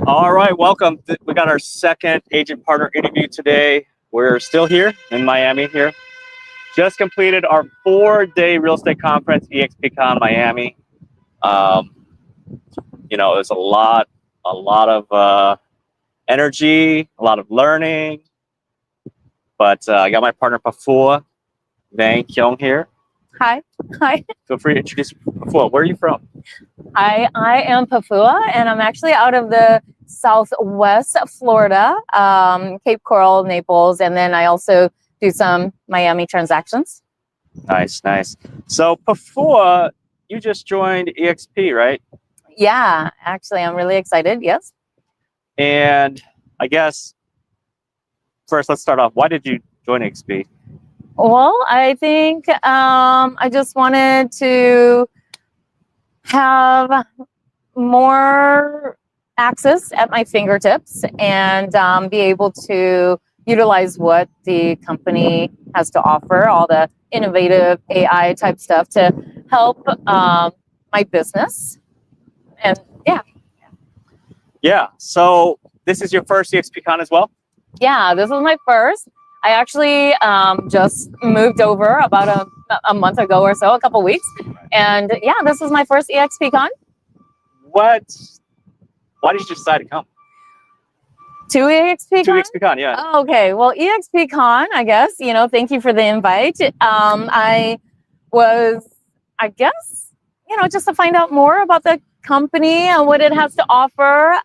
All right, welcome. We got our second agent partner interview today. We're still here in Miami here. Just completed our 4-day real estate conference, eXpCon Miami. You know, it's a lot of energy, a lot of learning. But I got my partner Pafua Vang Kyung here. Hi. Feel free to introduce Pafua. Where are you from? I am Pafua, and I'm actually out of the Southwest Florida, Cape Coral, Naples, and then I also do some Miami transactions. Nice. So Pafua, you just joined eXp, right? Yeah, actually, I'm really excited. Yes. And I guess first, let's start off. Why did you join eXp? Well, I think I just wanted to have more access at my fingertips and be able to utilize what the company has to offer, all the innovative AI type stuff to help my business. And Yeah. So this is your first eXpCon as well? yeah, this was my first. I actually just moved over about a month ago or so, a couple weeks. And yeah, this is my first eXpCon. Why did you decide to come? To eXpCon? To eXpCon, yeah. Oh, okay. Well, eXpCon, I guess, thank you for the invite. I was, just to find out more about the company and what it has to offer.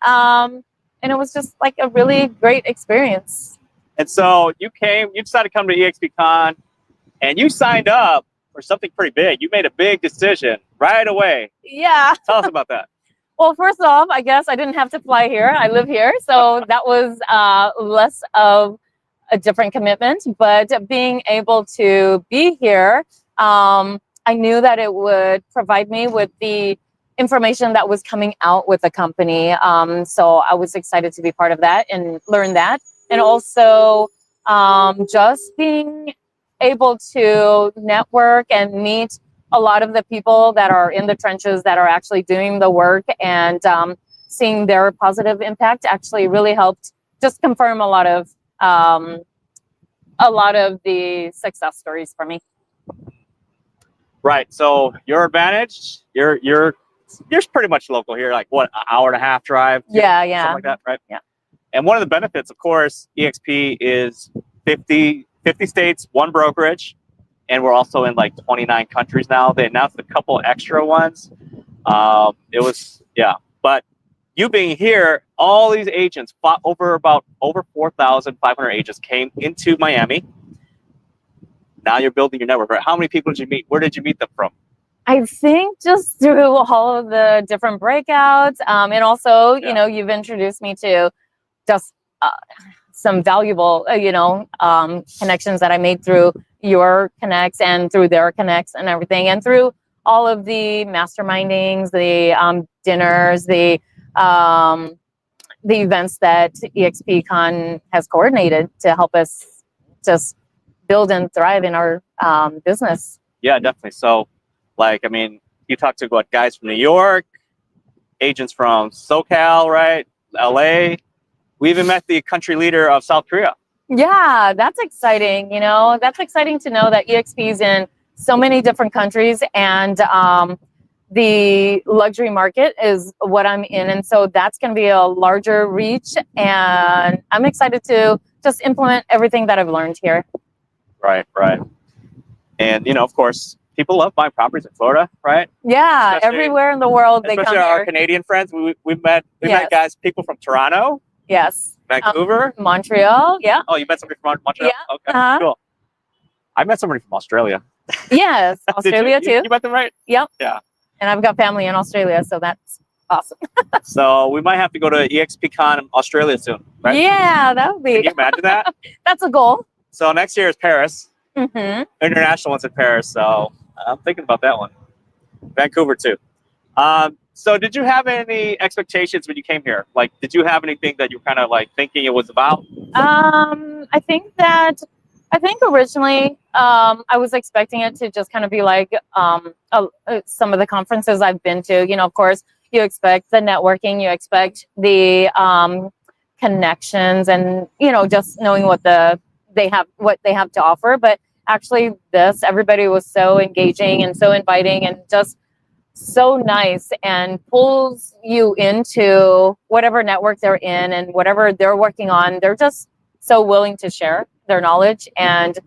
And it was just like a really great experience. And so you decided to come to eXpCon, and you signed up for something pretty big. You made a big decision right away. Yeah. Tell us about that. Well, first off, I guess I didn't have to fly here. I live here. So that was less of a different commitment. But being able to be here, I knew that it would provide me with the information that was coming out with the company. So I was excited to be part of that and learn that. And also just being able to network and meet a lot of the people that are in the trenches that are actually doing the work, and seeing their positive impact actually really helped just confirm a lot of the success stories for me. Right. So your advantage, you're pretty much local here, like what, an hour and a half drive? Yeah. Something like that, right? Yeah. And one of the benefits, of course, eXp is 50 states, one brokerage, and we're also in like 29 countries now. They announced a couple extra ones. But you being here, all these agents, over 4,500 agents came into Miami. Now you're building your network, right? How many people did you meet? Where did you meet them from? I think just through all of the different breakouts, and also, you've introduced me to just some valuable, connections that I made through your connects and through their connects and everything, and through all of the mastermindings, the dinners, the events that eXpCon has coordinated to help us just build and thrive in our business. Yeah, definitely. So, you talk to guys from New York, agents from SoCal, right? LA. We even met the country leader of South Korea. Yeah, that's exciting. That's exciting to know that eXp is in so many different countries, and the luxury market is what I'm in. And so that's going to be a larger reach. And I'm excited to just implement everything that I've learned here. Right. And, of course, people love buying properties in Florida, right? Yeah, especially everywhere in the world they come here. Especially our Canadian friends. We've met guys, people from Toronto. Yes. Vancouver. Montreal. Yeah. Oh, you met somebody from Montreal? Yeah. Okay, cool. I met somebody from Australia. Yes, Australia too. You met them, right? Yep. Yeah. And I've got family in Australia, so that's Awesome. So we might have to go to eXpCon in Australia soon, right? Yeah, that would Can be. you imagine that? That's a goal. So next year is Paris. Mm-hmm. International one's in Paris, so I'm thinking about that one. Vancouver too. So did you have any expectations when you came here? Like, did you have anything that you kind of like thinking it was about? I think originally I was expecting it to just kind of be like some of the conferences I've been to. You know, of course, you expect the networking, you expect the connections, and you know, just knowing what they have to offer. But actually, everybody was so engaging and so inviting, and just so nice, and pulls you into whatever network they're in and whatever they're working on. They're just so willing to share their knowledge and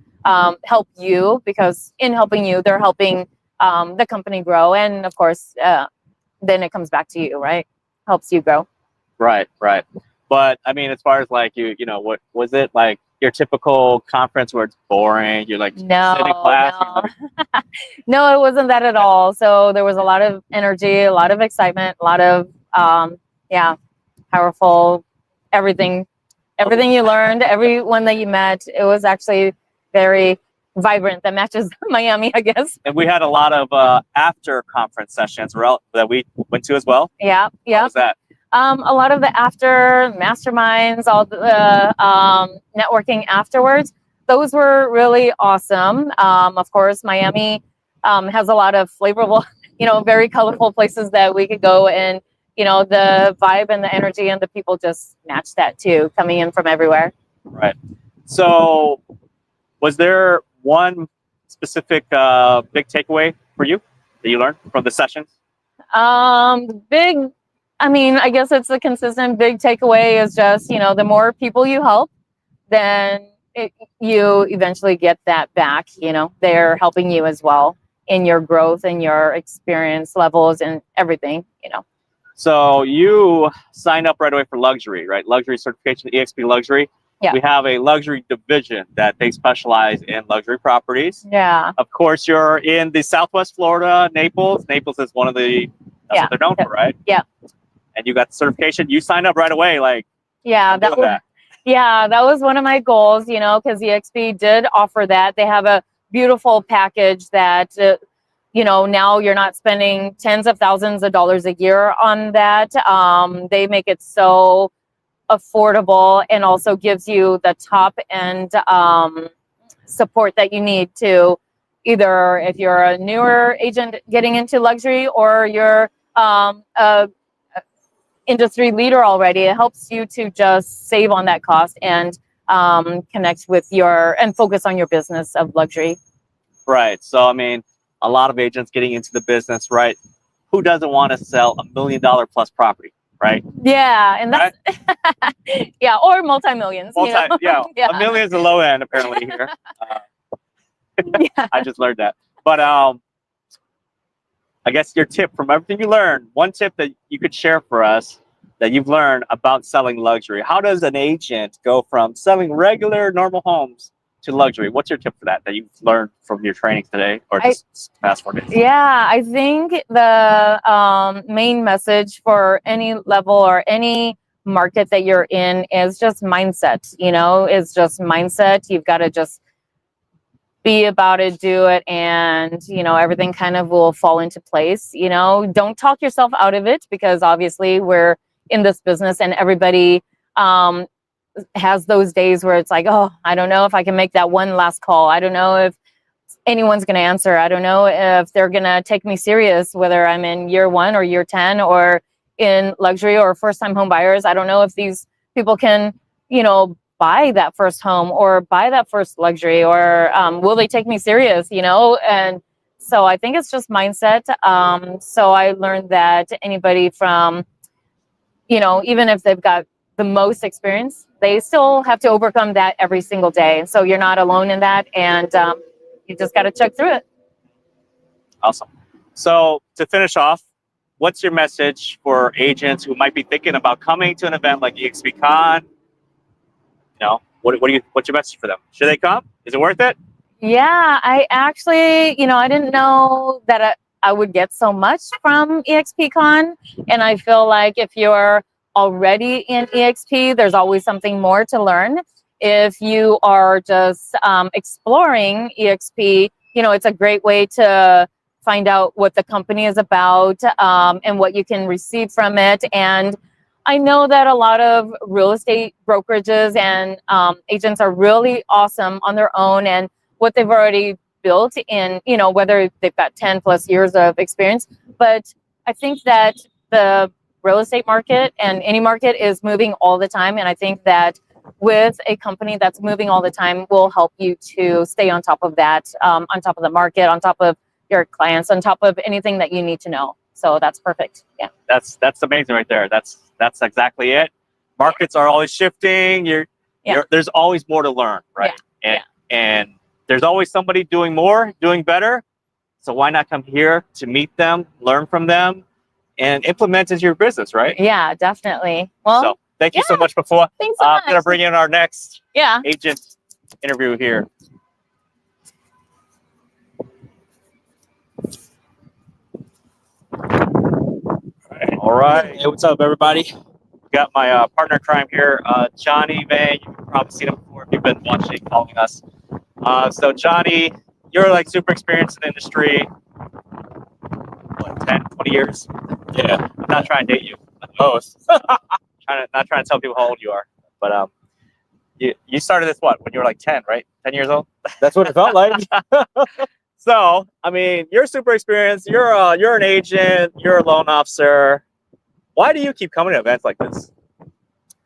help you, because in helping you, they're helping the company grow. And of course, then it comes back to you, right? Helps you grow. Right. But I mean, as far as like you know, what was it like your typical conference where it's boring? You're like No, sitting in class. no. No, it wasn't that at all. So there was a lot of energy, a lot of excitement, a lot of powerful everything you learned, everyone that you met. It was actually very vibrant. That matches Miami, I guess. And we had a lot of after conference sessions that we went to as well. Yeah. What was that? A lot of the after masterminds, all the networking afterwards, those were really awesome. Of course, Miami has a lot of flavorful, very colorful places that we could go, and the vibe and the energy and the people just match that too, coming in from everywhere. Right. So, was there one specific big takeaway for you that you learned from the sessions? I guess it's the consistent big takeaway is just, the more people you help, then you eventually get that back. They're helping you as well in your growth and your experience levels and everything. So you signed up right away for luxury, right? Luxury certification, eXp Luxury. Yeah. We have a luxury division that they specialize in luxury properties. Yeah. Of course, you're in the Southwest Florida, Naples. Naples is one of the, what they're known for, right? Yeah. And you got the certification. You signed up right away, like. Yeah, that was one of my goals, because eXp did offer that. They have a beautiful package that, now you're not spending tens of thousands of dollars a year on that. They make it so affordable, and also gives you the top end support that you need to either, if you're a newer agent getting into luxury, or you're a industry leader already. It helps you to just save on that cost and connect with and focus on your business of luxury. Right. So, I mean, a lot of agents getting into the business, right? Who doesn't want to sell $1 million plus property, right? Yeah, and that's yeah, or multi-millions. Yeah, Yeah. $1 million is the low end apparently here. Yeah. I just learned that. But I guess your tip from everything you learned, one tip that you could share for us that you've learned about selling luxury. How does an agent go from selling regular, normal homes to luxury? What's your tip for that you've learned from your trainings today or just past 4 days? Yeah, I think the main message for any level or any market that you're in is just mindset. It's just mindset. You've got to just be about it, do it, and everything kind of will fall into place. Don't talk yourself out of it, because obviously we're in this business, and everybody has those days where it's like, oh, I don't know if I can make that one last call. I don't know if anyone's going to answer. I don't know if they're going to take me serious, whether I'm in year 1 or year 10 or in luxury or first-time home buyers. I don't know if these people can, buy that first home or buy that first luxury, or will they take me serious, And so I think it's just mindset. So I learned that anybody from, even if they've got the most experience, they still have to overcome that every single day. So you're not alone in that, and you just got to check through it. Awesome. So to finish off, what's your message for agents who might be thinking about coming to an event like eXpCon? What's your message for them? Should they come? Is it worth it? Yeah, I actually, I didn't know that I would get so much from eXpCon. And I feel like if you're already in EXP, there's always something more to learn. If you are just exploring EXP, you know, it's a great way to find out what the company is about and what you can receive from it. And I know that a lot of real estate brokerages and agents are really awesome on their own and what they've already built in, you know, whether they've got 10 plus years of experience. But I think that the real estate market and any market is moving all the time. And I think that with a company that's moving all the time will help you to stay on top of that, on top of the market, on top of your clients, on top of anything that you need to know. So that's perfect. Yeah. That's amazing right there. That's exactly it. Markets are always shifting. There's always more to learn, right? And there's always somebody doing more, doing better. So why not come here to meet them, learn from them, and implement into your business, right? Yeah, definitely. Well, so thank you so much, Before. Thanks so much. I'm gonna bring in our next agent interview here. All right. Hey, what's up, everybody? Got my partner in crime here, Johnny Van. You've probably seen him before if you've been watching, following us. So Johnny, you're like super experienced in the industry. What, 10, 20 years? Yeah. I'm not trying to date you. Both. Not trying to tell people how old you are. But you started this when you were like 10, right? 10 years old? That's what it felt like. So, I mean, you're super experienced. You're an agent. You're a loan officer. Why do you keep coming to events like this?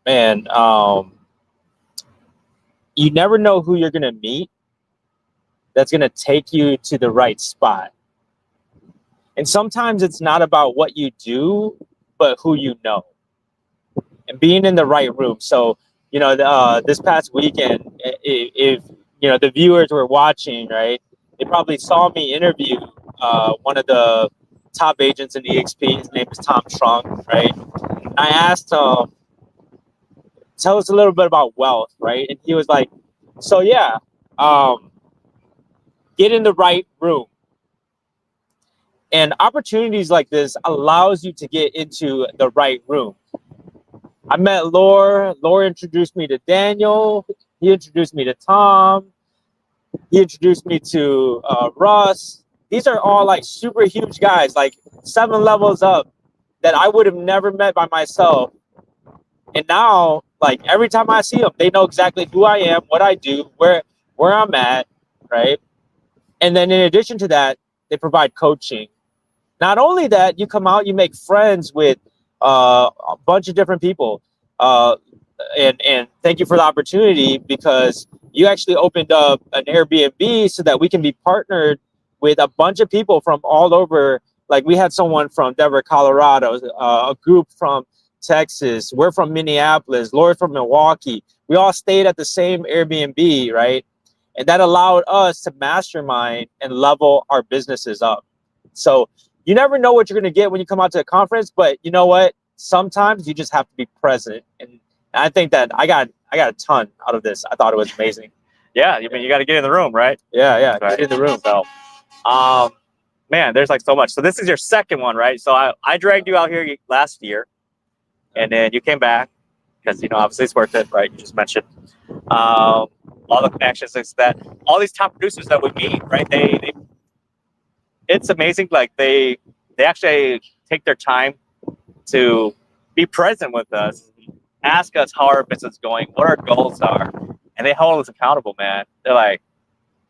Man, you never know who you're going to meet that's going to take you to the right spot. And sometimes it's not about what you do, but who you know. And being in the right room. So, you know, this past weekend, if you know, the viewers were watching, right, they probably saw me interview one of the top agents in eXp. His name is Tom Trunk, right? And I asked him, tell us a little bit about wealth, right? And he was like, so yeah, get in the right room. And opportunities like this allows you to get into the right room. I met Laura. Laura introduced me to Daniel. He introduced me to Tom. He introduced me to Russ. These are all like super huge guys, like 7 levels up that I would have never met by myself. And now, like every time I see them, they know exactly who I am, what I do, where I'm at, right? And then in addition to that, they provide coaching. Not only that, you come out, you make friends with a bunch of different people. And thank you for the opportunity, because you actually opened up an Airbnb so that we can be partnered with a bunch of people from all over. Like we had someone from Denver, Colorado, a group from Texas. We're from Minneapolis. Laura's from Milwaukee. We all stayed at the same Airbnb, right? And that allowed us to mastermind and level our businesses up. So you never know what you're going to get when you come out to a conference, but you know what? Sometimes you just have to be present. And I think that I got a ton out of this. I thought it was amazing. Yeah, I mean, you got to get in the room, right? Yeah, right. Get in the room. So, man, there's like so much. So this is your second one, right? So I dragged you out here last year, and then you came back because, you know, obviously it's worth it, right? You just mentioned all the connections, like that. All these top producers that we meet, right? They it's amazing. Like they actually take their time to be present with us, ask us how our business is going, what our goals are, and they hold us accountable, man. They're like,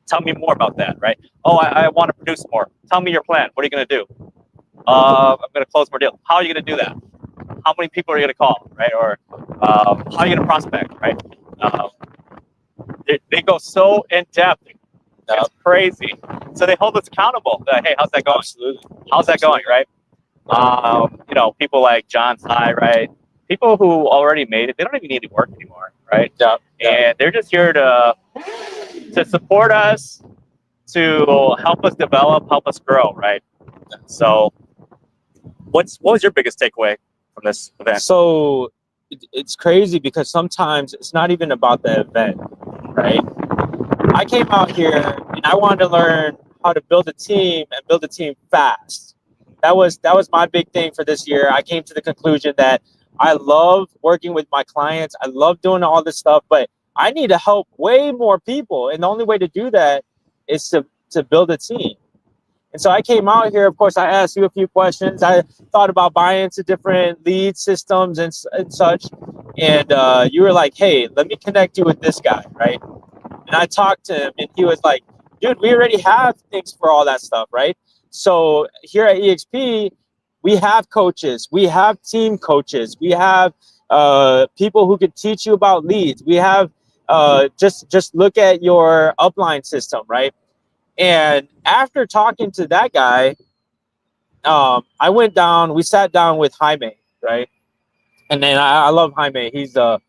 tell me more about that, right? Oh, I want to produce more. Tell me your plan. What are you going to do? I'm going to close more deals. How are you going to do that? How many people are you going to call, right? Or how are you going to prospect, right? They go so in depth. It's crazy. So they hold us accountable. Like, hey, how's that going? Absolutely. How's that going, right? You know, people like John Tsai, right? People who already made it, they don't even need to work anymore, right? Yeah. And they're just here to support us, to help us develop, help us grow, right? So what was your biggest takeaway from this event? So it's crazy because sometimes it's not even about the event, right? I came out here and I wanted to learn how to build a team and build a team fast. That was my big thing for this year. I came to the conclusion that I love working with my clients. I love doing all this stuff, but I need to help way more people. And the only way to do that is to build a team. And so I came out here. Of course, I asked you a few questions. I thought about buying into different lead systems and such. And you were like, hey, let me connect you with this guy, right? And I talked to him, and he was like, dude, we already have things for all that stuff, right? So here at eXp, we have coaches. We have team coaches. We have people who could teach you about leads. We have just look at your upline system, right? And after talking to that guy, we sat down with Jaime, right? And then I love Jaime. He's the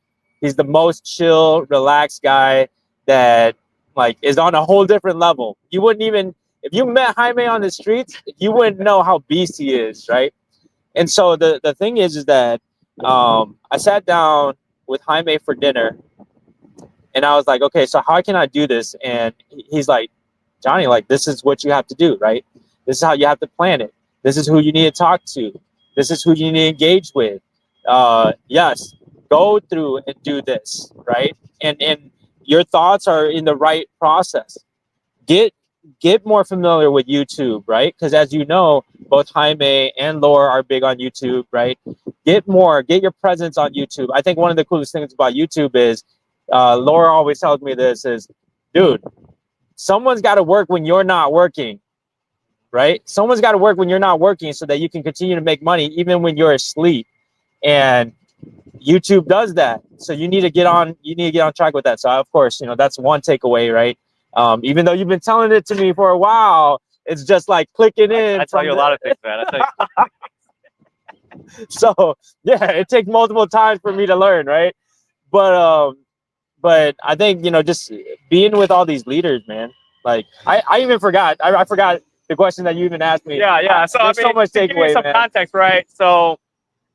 most chill, relaxed guy that like is on a whole different level. You wouldn't even, if you met Jaime on the streets, you wouldn't know how beast he is, right? And so the thing is that I sat down with Jaime for dinner, and I was like, okay, so how can I do this? And he's like, Johnny, like, this is what you have to do, right? This is how you have to plan it. This is who you need to talk to. This is who you need to engage with. Yes, go through and do this, right? And your thoughts are in the right process. Get more familiar with YouTube, right? Because as you know, both Jaime and Laura are big on YouTube, right? Get your presence on YouTube. I think one of the coolest things about YouTube is, Laura always tells me this is, dude, someone's got to work when you're not working, right? Someone's got to work when you're not working so that you can continue to make money even when you're asleep. And YouTube does that. So you need to get on track with that. So of course, that's one takeaway, right? Even though you've been telling it to me for a while, it's just like clicking in. I tell you a lot of things, man. So yeah, it takes multiple times for me to learn, right? But I think, just being with all these leaders, man, like I even forgot. I forgot the question that you even asked me. Yeah. So there's so much to give you takeaway, some man. context, right? So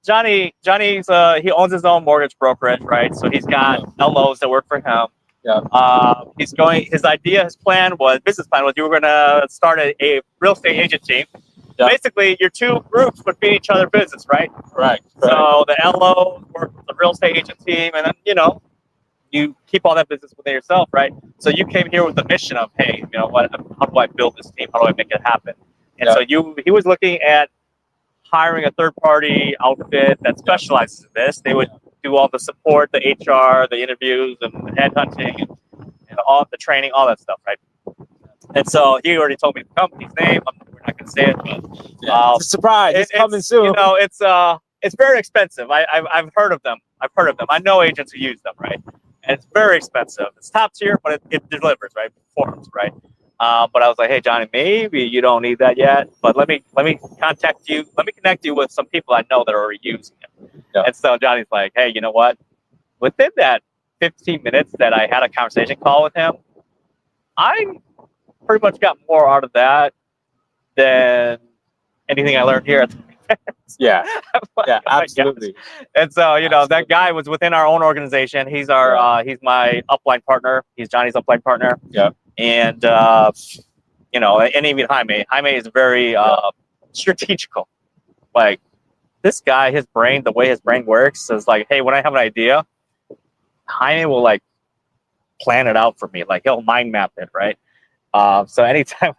Johnny's he owns his own mortgage brokerage, right? So he's got LOs that work for him. Yeah. His plan was you were going to start a real estate agent team. Yeah. Basically, your two groups would feed each other business, right? Right. So the LO worked with the real estate agent team, and then you keep all that business within yourself, right? So you came here with the mission of, hey, what? How do I build this team? How do I make it happen? And so he was looking at hiring a third-party outfit that specializes in this. They would do all the support, the HR, the interviews, and the headhunting, and all the training, all that stuff, right? And so he already told me the company's name. We're not going to say it, but it's a surprise. It's coming soon. It's very expensive. I've heard of them. I know agents who use them, right? And it's very expensive. It's top tier, but it delivers, right? Performs, right? But I was like, hey, Johnny, maybe you don't need that yet, but let me contact you. Let me connect you with some people I know that are already using it. Yeah. And so Johnny's like, hey, you know what? Within that 15 minutes that I had a conversation call with him, I pretty much got more out of that than anything I learned here at the Yeah, absolutely. And so, that guy was within our own organization. He's he's my upline partner. He's Johnny's upline partner. Yeah. And, and even Jaime is very strategical. Like, this guy, the way his brain works is like, hey, when I have an idea, Jaime will like plan it out for me. Like, he'll mind map it, right? So anytime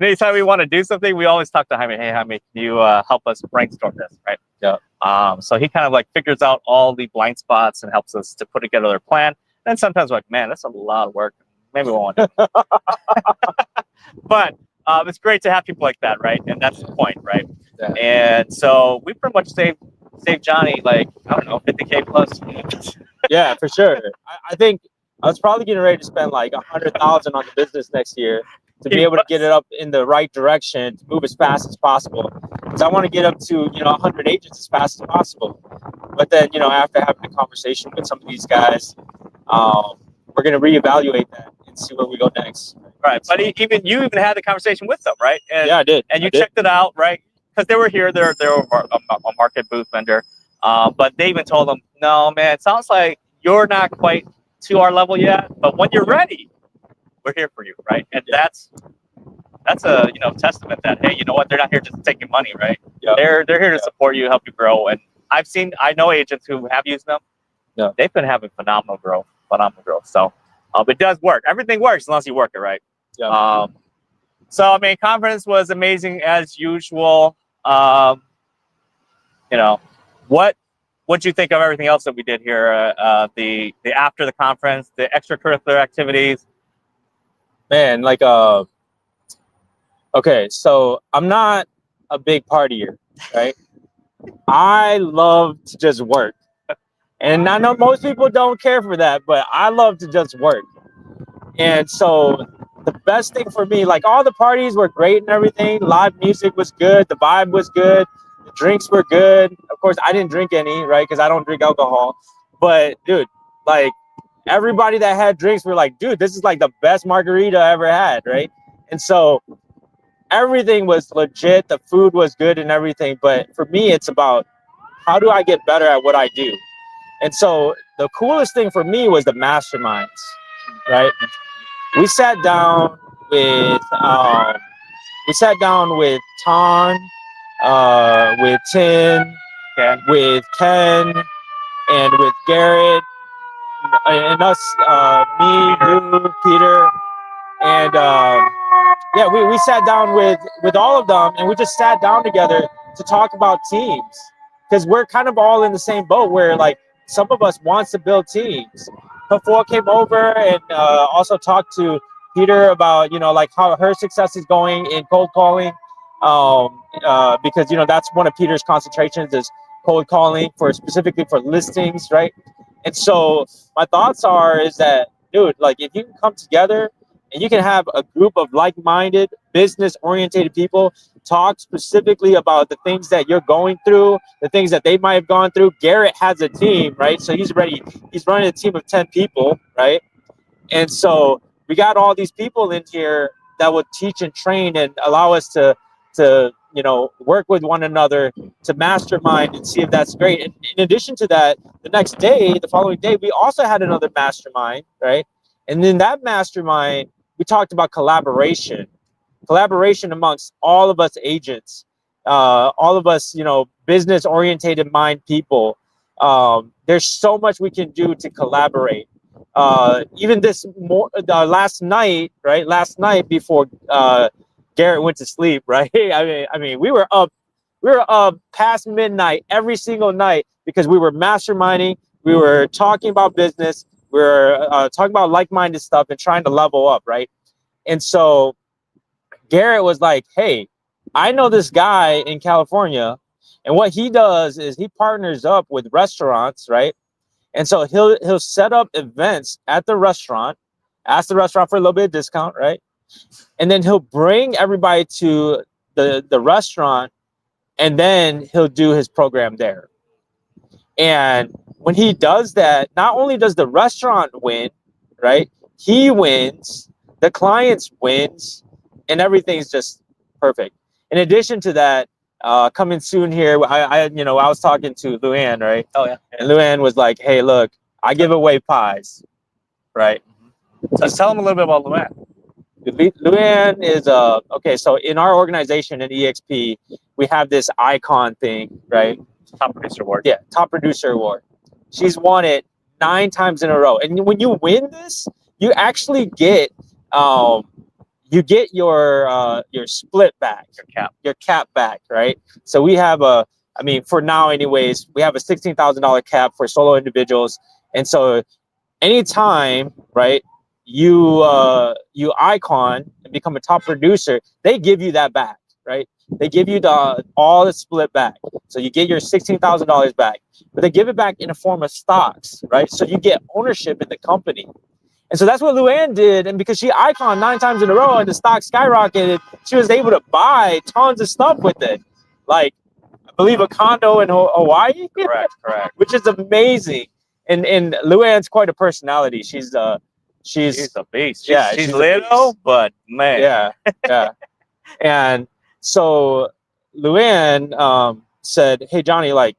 anytime we want to do something, we always talk to Jaime. Hey, Jaime, can you help us brainstorm this, right? Yeah. So he kind of like figures out all the blind spots and helps us to put together a plan. And sometimes we're like, man, that's a lot of work. Maybe we won't do it. But it's great to have people like that, right? And that's the point, right? Yeah. And so we pretty much saved Johnny like, I don't know, 50K plus. Yeah, for sure. I think I was probably getting ready to spend like 100,000 on the business next year to be able to get it up in the right direction, to move as fast as possible. Because I want to get up to 100 agents as fast as possible. But then after having a conversation with some of these guys, we're going to reevaluate that and see where we go next. Right, but you even had the conversation with them, right? And, yeah, I did. And you checked it out, right? Because they were here. They're a market booth vendor. But they even told them, no, man, it sounds like you're not quite to our level yet. But when you're ready, we're here for you, right? And that's that's a testament that, hey, you know what, they're not here just taking money, right? Yeah. They're here to Yeah. support you, help you grow. And I know agents who have used them. Yeah. They've been having phenomenal growth. So it does work. Everything works unless you work it right. Yeah. So I mean, conference was amazing as usual. What do you think of everything else that we did here? The after the conference, the extracurricular activities. Man, like okay, so I'm not a big partier, right? I love to just work. And I know most people don't care for that, but I love to just work. And so the best thing for me, like all the parties were great and everything. Live music was good. The vibe was good. The drinks were good. Of course, I didn't drink any, right? Because I don't drink alcohol. But dude, like everybody that had drinks were like, dude, this is like the best margarita I ever had, right? And so everything was legit. The food was good and everything. But for me, it's about how do I get better at what I do? And so the coolest thing for me was the masterminds, right? We sat down with Ton, with Tim, with Ken, and with Garrett, and us, me, you, Peter, and yeah, we sat down with all of them, and we just sat down together to talk about teams, because we're kind of all in the same boat where like some of us wants to build teams. Before came over and also talked to Peter about like how her success is going in cold calling, because that's one of Peter's concentrations is cold calling specifically for listings, right? And so my thoughts is that, dude, like if you can come together and you can have a group of like-minded, business-oriented people talk specifically about the things that you're going through, the things that they might have gone through. Garrett has a team, right? So he's running a team of 10 people, right? And so we got all these people in here that would teach and train and allow us to work with one another, to mastermind and see if that's great. And in addition to that, the following day, we also had another mastermind, right? And in that mastermind, we talked about collaboration amongst all of us agents, all of us, business orientated mind people. There's so much we can do to collaborate. Even last night before Garrett went to sleep, right? I mean, we were up past midnight every single night because we were masterminding, we were talking about business, we were talking about like-minded stuff and trying to level up, right? And so Garrett was like, hey, I know this guy in California, and what he does is he partners up with restaurants, right? And so he'll set up events at the restaurant, ask the restaurant for a little bit of discount, right? And then he'll bring everybody to the restaurant, and then he'll do his program there. And when he does that, not only does the restaurant win, right? He wins, the clients wins, and everything's just perfect. In addition to that, coming soon here, I was talking to Luann, right? Oh yeah. And Luann was like, hey, look, I give away pies, right? So tell them a little bit about Luann. Luann is okay. So in our organization in EXP, we have this icon thing, right? Top producer award. Yeah, top producer award. She's won it 9 times in a row, and when you win this, you actually get your split back, your cap back, right? So we have for now anyways, we have a $16,000 cap for solo individuals, and so anytime, right, you icon and become a top producer, they give you that back, right? They give you all the split back, so you get your $16,000 back, but they give it back in a form of stocks, right? So you get ownership in the company. And so that's what Luann did, and because she iconed 9 times in a row and the stock skyrocketed, she was able to buy tons of stuff with it, like I believe a condo in Hawaii. Correct. Which is amazing. And Luann's quite a personality. She's a beast. She's a little, beast. but man. Yeah. And so Luann said, hey Johnny, like,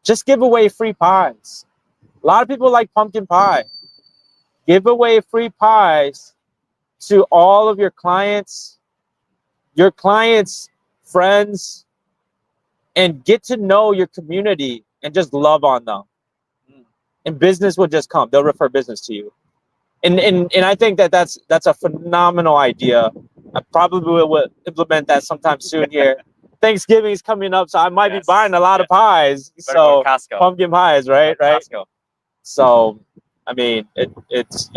just give away free pies. A lot of people like pumpkin pie. Give away free pies to all of your clients your clients, friends, and get to know your community and just love on them. And business will just come. They'll refer business to you. And I think that's a phenomenal idea. I probably will implement that sometime soon here. Thanksgiving is coming up, so I might be buying a lot of pies. Better go So to Costco. pumpkin pies, right? Costco. So I mean, it's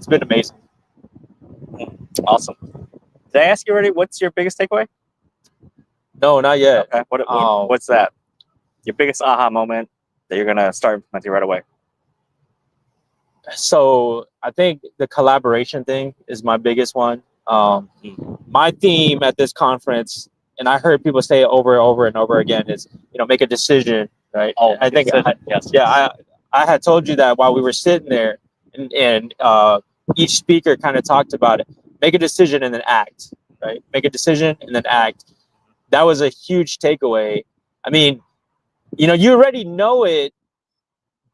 been amazing. Awesome. Did I ask you already? What's your biggest takeaway? No, not yet. Okay. What's that? Your biggest aha moment that you're gonna start implementing right away? So I think the collaboration thing is my biggest one. My theme at this conference, and I heard people say it over and over and over again, is make a decision, right? Oh, I think yes. I had told you that while we were sitting there, and each speaker kind of talked about it. Make a decision and then act, right? Make a decision and then act. That was a huge takeaway. I mean, you already know it,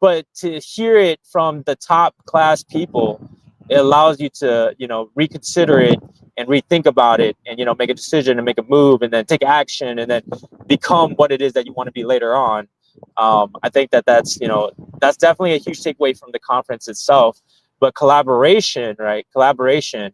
but to hear it from the top class people, it allows you to, reconsider it and rethink about it and, make a decision and make a move and then take action and then become what it is that you want to be later on. I think that's definitely a huge takeaway from the conference itself. But collaboration, right? Collaboration.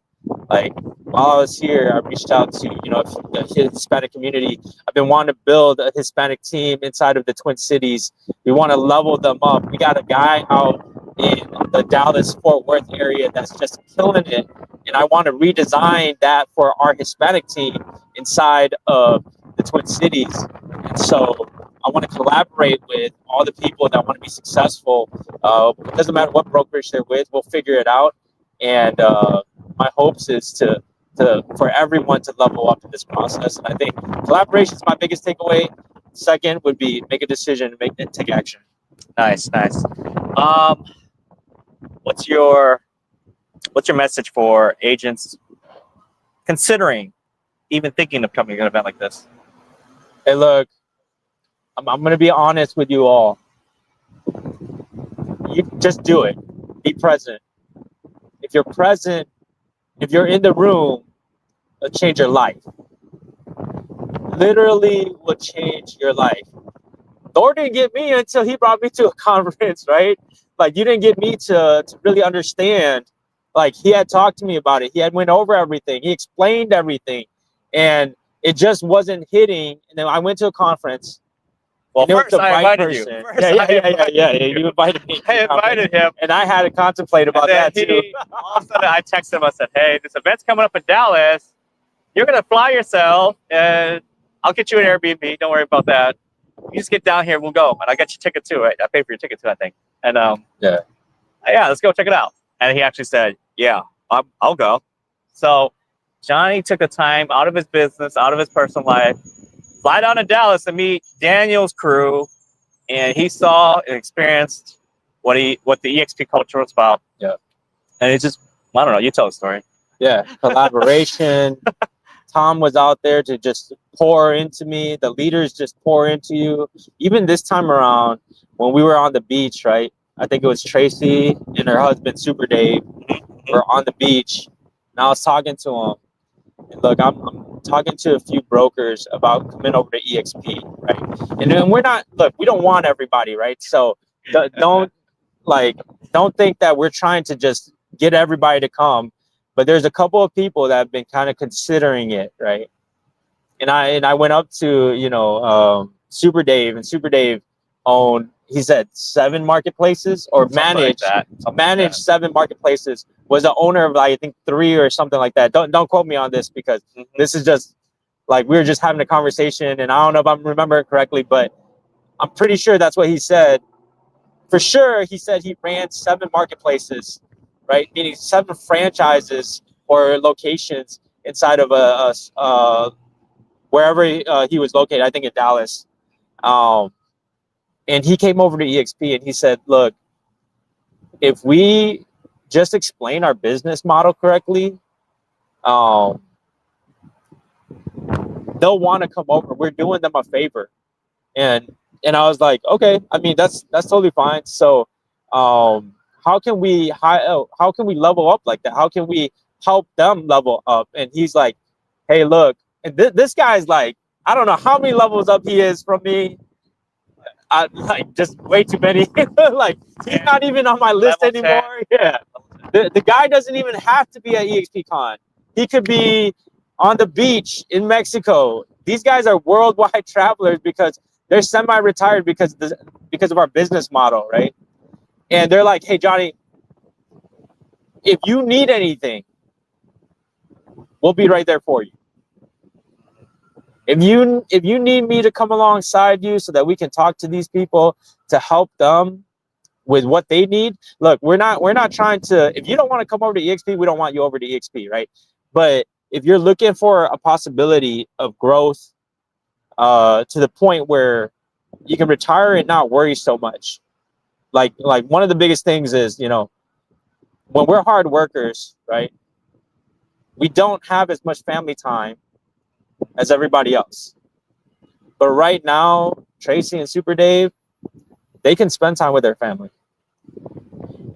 Like while I was here, I reached out to, the Hispanic community. I've been wanting to build a Hispanic team inside of the Twin Cities. We want to level them up. We got a guy out in the Dallas-Fort Worth area that's just killing it. And I want to redesign that for our Hispanic team inside of the Twin Cities. And so I want to collaborate with all the people that want to be successful. It doesn't matter what brokerage they're with, we'll figure it out. And my hopes is for everyone to level up in this process. And I think collaboration is my biggest takeaway. Second would be make a decision and take action. Nice. What's your message for agents considering even thinking of coming to an event like this? Hey, look, I'm going to be honest with you all. You just do it. Be present. If you're present, if you're in the room, it'll change your life. Literally will change your life. Thor didn't get me until he brought me to a conference, right? Like you didn't get me to really understand. Like he had talked to me about it. He had went over everything. He explained everything. And it just wasn't hitting. And then I went to a conference. Well, first I invited you. Yeah. You invited me. I invited him. And I had to contemplate about that too. All of a sudden I texted him. I said, hey, this event's coming up in Dallas. You're going to fly yourself and I'll get you an Airbnb. Don't worry about that. You just get down here. We'll go. And I got your ticket too. Right? I paid for your ticket too, I think. And yeah, let's go check it out. And he actually said, yeah, I'll go. So Johnny took the time out of his business, out of his personal life, fly down to Dallas to meet Daniel's crew, and he saw and experienced what the eXp culture was about. Yeah. And it's just, I don't know, you tell the story. Yeah, collaboration. Tom was out there to just pour into me. The leaders just pour into you. Even this time around, when we were on the beach, right? I think it was Tracy and her husband, Super Dave, were on the beach. And I was talking to him. And look, I'm talking to a few brokers about coming over to eXp, right? And then we don't want everybody, right? So don't think that we're trying to just get everybody to come. But there's a couple of people that have been kind of considering it, right? And I went up to Super Dave, and Super Dave owned, he said, 7 marketplaces or managed 7 marketplaces. Was the owner of I think 3 or something like that. Don't quote me on this because this is just like we were just having a conversation, and I don't know if I'm remembering correctly, but I'm pretty sure that's what he said. For sure, he said he ran 7 marketplaces, right? Meaning 7 franchises or locations inside of wherever he was located. I think in Dallas. And he came over to eXp and he said, look, if we just explain our business model correctly, they'll want to come over. We're doing them a favor. And I was like, okay, I mean, that's totally fine. So how can we level up like that? How can we help them level up? And he's like, hey, look, And this guy's like, I don't know how many levels up he is from me. Like just way too many. Like he's not even on my list Level 10. anymore. Yeah. The guy doesn't even have to be at eXpCon. He could be on the beach in Mexico. These guys are worldwide travelers because they're semi-retired because of our business model, right? And they're like, hey, Johnny, if you need anything, we'll be right there for you. If you need me to come alongside you so that we can talk to these people to help them with what they need. Look, we're not trying to, if you don't want to come over to EXP, we don't want you over to EXP, right? But if you're looking for a possibility of growth to the point where you can retire and not worry so much. Like one of the biggest things is, you know, when we're hard workers, right? We don't have as much family time as everybody else. But right now, Tracy and Super Dave, they can spend time with their family.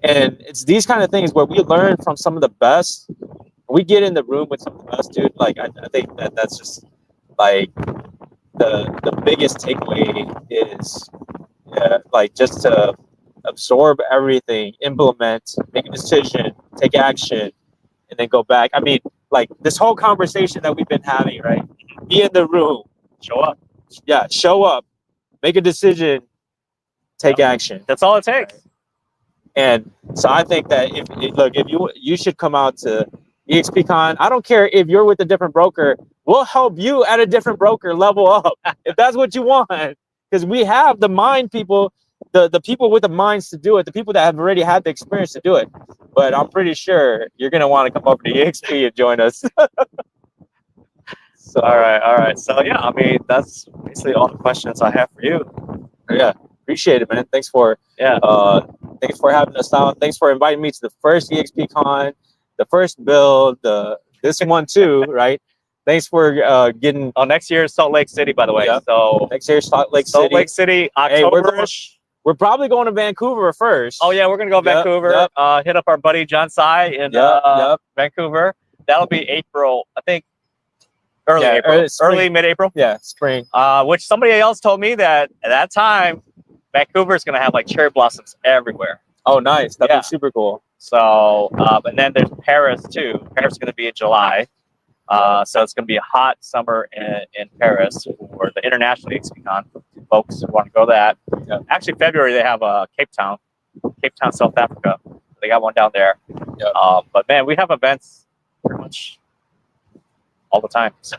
And it's these kind of things where we learn from some of the best. We get in the room with some of the best, dude. Like I think that's just like the biggest takeaway is like just to absorb everything, implement, make a decision, take action, and then go back. I mean, like this whole conversation that we've been having, right? Be in the room, Show up. yeah, show up, make a decision, take action. That's all it takes. And so I think that if you should come out to eXpCon. I don't care if you're with a different broker. We'll help you at a different broker level up if that's what you want. Because we have the mind people, the people with the minds to do it, the people that have already had the experience to do it. But I'm pretty sure you're gonna want to come over to eXp and join us. So All right. So yeah, I mean that's basically all the questions I have for you. yeah, appreciate it, man. Thanks for thanks for having us on. Thanks for inviting me to the first eXpCon, the first build, this one too, right? Thanks for getting. Oh, next year is Salt Lake City, by the way. Yep. So Next year, Salt Lake Salt City. Lake City, Hey, October. we're probably going to Vancouver first. Oh yeah, we're gonna go to Yep, Vancouver. yep. Hit up our buddy John Sai in Yep. Vancouver. That'll be April, I think. Early Yeah, April, spring. early mid-April. Yeah, spring. Which somebody else told me that at that time, Vancouver is gonna have like cherry blossoms everywhere. Oh, nice. That'd Yeah. be super cool. So, and then there's Paris too. Paris is going to be in July. So it's going to be a hot summer in Paris for the international eXpCon folks who want to go to that. Yeah. Actually, February they have Cape Town, South Africa. They got one down there. Yeah. But man, we have events pretty much all the time. So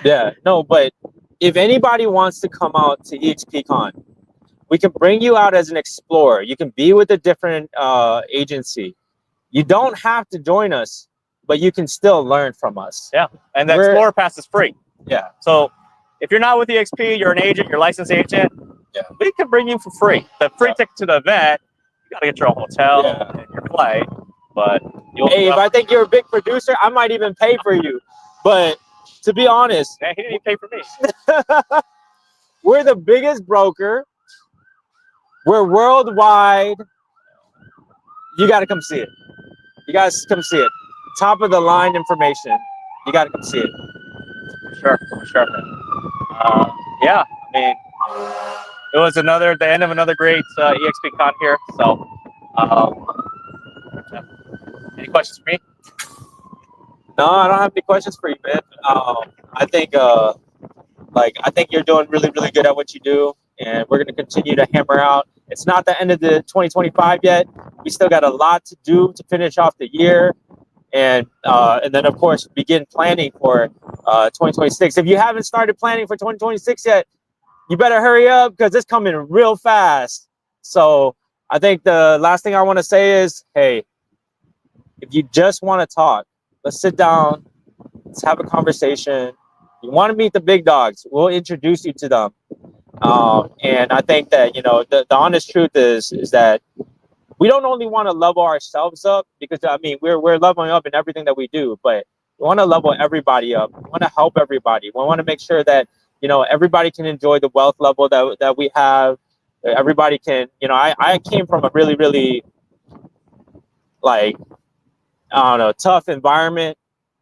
Yeah, no, but if anybody wants to come out to eXpCon, we can bring you out as an explorer. You can be with a different agency. You don't have to join us, but you can still learn from us. yeah, and the We're- Explorer Pass is free. Yeah. So if you're not with eXp, you're an agent, you're a licensed agent. Yeah. We can bring you for free. The free Yeah. ticket to the event, you gotta get your own hotel Yeah. and your flight. But you'll Hey, if I think you're a big producer, I might even pay for you. But to be honest, man, he didn't even pay for me. we're the biggest broker. We're worldwide. You got to come see it. You guys come see it. Top of the line information. You got to come see it. For sure. Yeah, I mean, it was the end of another great eXpCon here. So, yeah. Any questions for me? No, I don't have any questions for you, man. I think I think you're doing really, really good at what you do, and we're gonna continue to hammer out. It's not the end of the 2025 yet. We still got a lot to do to finish off the year, and then of course begin planning for 2026. If you haven't started planning for 2026 yet, you better hurry up because it's coming real fast. So I think the last thing I want to say is, hey, if you just want to talk, let's sit down, let's have a conversation. You want to meet the big dogs, we'll introduce you to them. And I think that, you know, the honest truth is that we don't only want to level ourselves up, because I mean, we're leveling up in everything that we do, but we want to level everybody up. We want to help everybody. We want to make sure that, you know, everybody can enjoy the wealth level that we have. Everybody can, you know, I came from a really, really, like, I don't know, tough environment,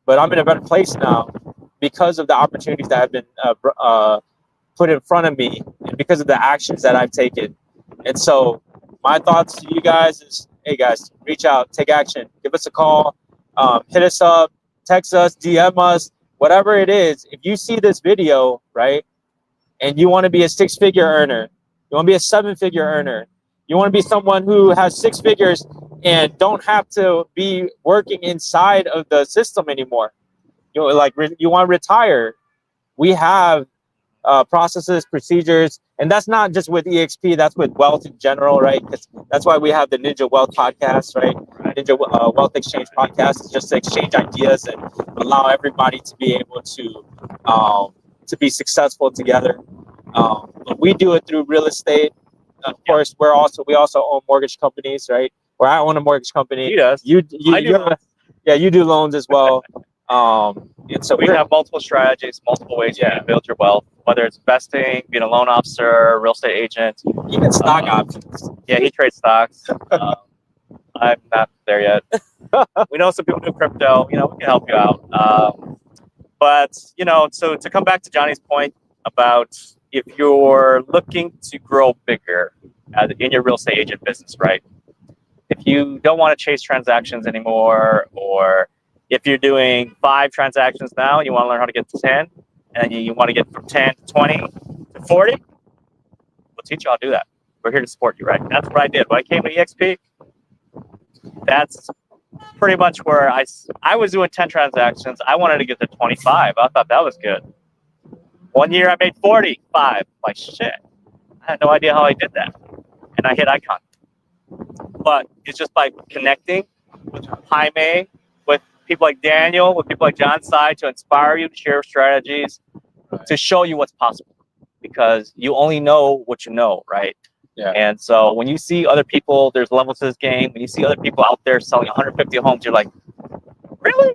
but I'm in a better place now because of the opportunities that have been put in front of me, and because of the actions that I've taken. And so my thoughts to you guys is, hey guys, reach out, take action, give us a call, hit us up, text us, DM us, whatever it is. If you see this video, right, and you want to be a 6-figure earner, you want to be a 7-figure earner, you want to be someone who has 6 figures and don't have to be working inside of the system anymore. You know, like you want to retire. We have processes, procedures, and that's not just with EXP. That's with wealth in general, right? Because that's why we have the Ninja Wealth podcast, right? Ninja Wealth Exchange podcast is just to exchange ideas and allow everybody to be able to be successful together. But we do it through real estate. Of course, we also own mortgage companies, right? Or I own a mortgage company. He does. You do loans as well. And so we have multiple strategies, multiple ways you can build your wealth, whether it's investing, being a loan officer, real estate agent, even stock options. Yeah, he trades stocks. I'm not there yet. We know some people do crypto. You know, we can help you out. But you know, so to come back to Johnny's point about if you're looking to grow bigger in your real estate agent business, right? If you don't want to chase transactions anymore, or if you're doing 5 transactions now, you want to learn how to get to 10, and you want to get from 10 to 20 to 40, we'll teach you how to do that. We're here to support you, right? That's what I did. When I came to eXp, that's pretty much where I was doing 10 transactions. I wanted to get to 25. I thought that was good. One year I made 45. Like, shit. I had no idea how I did that. And I hit icon. But it's just by connecting with Jaime, with people like Daniel, with people like John Sy, to inspire you to share strategies, to show you what's possible. Because you only know what you know, right? Yeah. And so when you see other people, there's levels to this game. When you see other people out there selling 150 homes, you're like, really?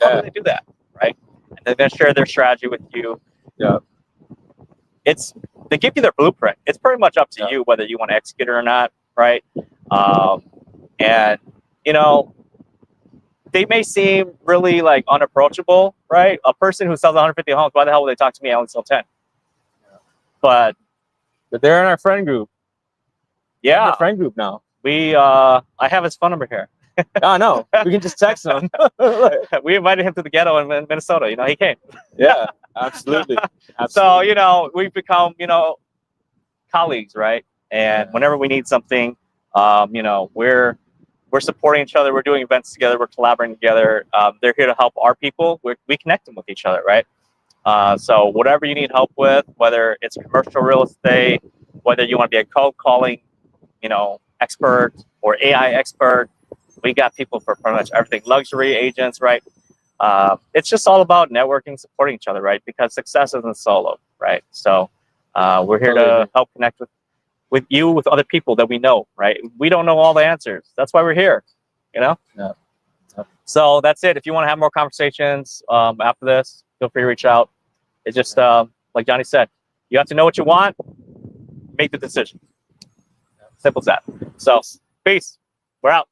How do they do that, right? And they're going to share their strategy with you. Yeah. They give you their blueprint. It's pretty much up to you whether you want to execute it or not, right? And you know, they may seem really like unapproachable, right? A person who sells 150 homes, why the hell would they talk to me? I only sell 10. But they're in our friend group. Yeah, in our friend group now. I have his phone number here. Oh no, we can just text him. We invited him to the ghetto in Minnesota. You know, he came. Yeah, absolutely. So you know, we've become colleagues, right? And whenever we need something, you know, we're supporting each other. We're doing events together. We're collaborating together. They're here to help our people. We connect them with each other, right? So whatever you need help with, whether it's commercial real estate, whether you want to be a cold calling, expert or AI expert, we got people for pretty much everything. Luxury agents, right? It's just all about networking, supporting each other, right? Because success isn't solo, right? So we're here to help connect with you, with other people that we know, right? We don't know all the answers. That's why we're here, Yeah. So that's it. If you want to have more conversations after this, feel free to reach out. It's just like Johnny said, you have to know what you want, make the decision. Simple as that. So, peace. We're out.